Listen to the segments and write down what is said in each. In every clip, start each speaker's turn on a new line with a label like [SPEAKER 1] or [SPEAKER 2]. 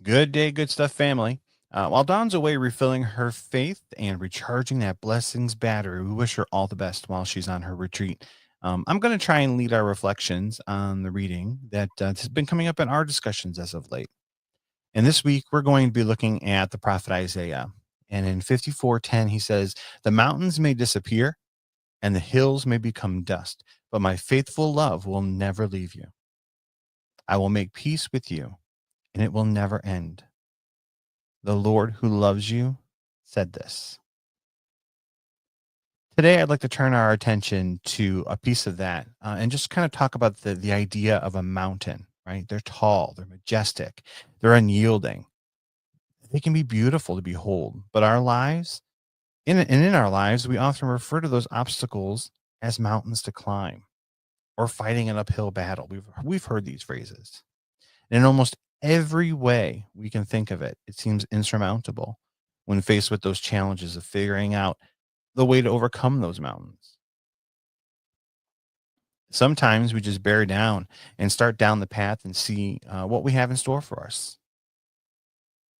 [SPEAKER 1] Good day, good stuff, family. While Dawn's away refilling her faith and recharging that blessings battery, we wish her all the best while she's on her retreat. I'm going to try and lead our reflections on the reading that has been coming up in our discussions as of late. And this week, we're going to be looking at the prophet Isaiah. And in 54:10, he says, "The mountains may disappear and the hills may become dust, but my faithful love will never leave you. I will make peace with you, and it will never end. The Lord who loves you said this." Today, I'd like to turn our attention to a piece of that and just kind of talk about the idea of a mountain, right? They're tall, they're majestic, they're unyielding. They can be beautiful to behold, but our lives, in our lives, we often refer to those obstacles as mountains to climb or fighting an uphill battle. We've heard these phrases. And in almost every way we can think of it, it seems insurmountable when faced with those challenges of figuring out the way to overcome those mountains. Sometimes we just bear down and start down the path and see what we have in store for us.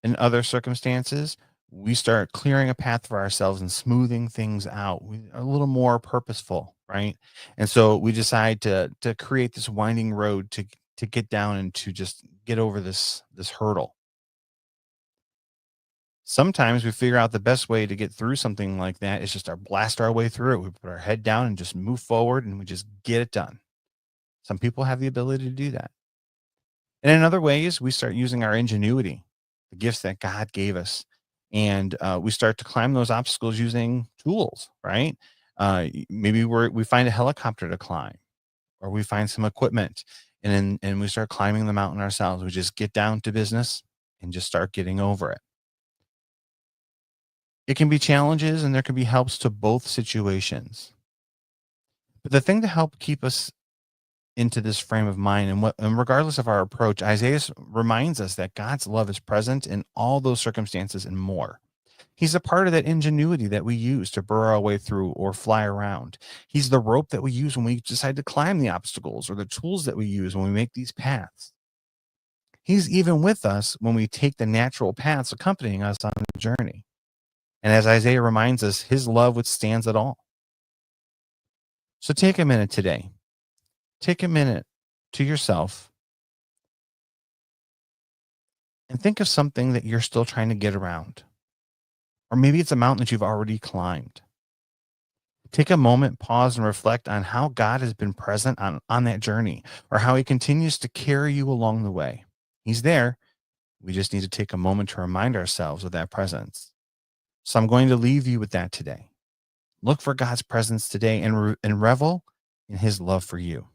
[SPEAKER 1] In other circumstances, we start clearing a path for ourselves and smoothing things out. We are a little more purposeful, right? And so we decide to create this winding road to get down and to just get over this hurdle. Sometimes we figure out the best way to get through something like that is just to blast our way through it. We put our head down and just move forward and we just get it done. Some people have the ability to do that. And in other ways, we start using our ingenuity, the gifts that God gave us, and we start to climb those obstacles using tools, right? Maybe we find a helicopter to climb, or we find some equipment, and we start climbing the mountain ourselves. We just get down to business and just start getting over it. It can be challenges, and there can be helps to both situations. But the thing to help keep us into this frame of mind and regardless of our approach, Isaiah reminds us that God's love is present in all those circumstances and more. He's a part of that ingenuity that we use to burrow our way through or fly around. He's the rope that we use when we decide to climb the obstacles or the tools that we use when we make these paths. He's even with us when we take the natural paths accompanying us on the journey. And as Isaiah reminds us, his love withstands it all. So take a minute today. Take a minute to yourself and think of something that you're still trying to get around. Or maybe it's a mountain that you've already climbed. Take a moment, pause, and reflect on how God has been present on that journey or how he continues to carry you along the way. He's there. We just need to take a moment to remind ourselves of that presence. So I'm going to leave you with that today. Look for God's presence today and revel in his love for you.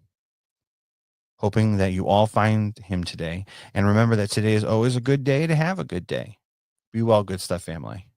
[SPEAKER 1] Hoping that you all find him today. And remember that today is always a good day to have a good day. Be well, good stuff, family.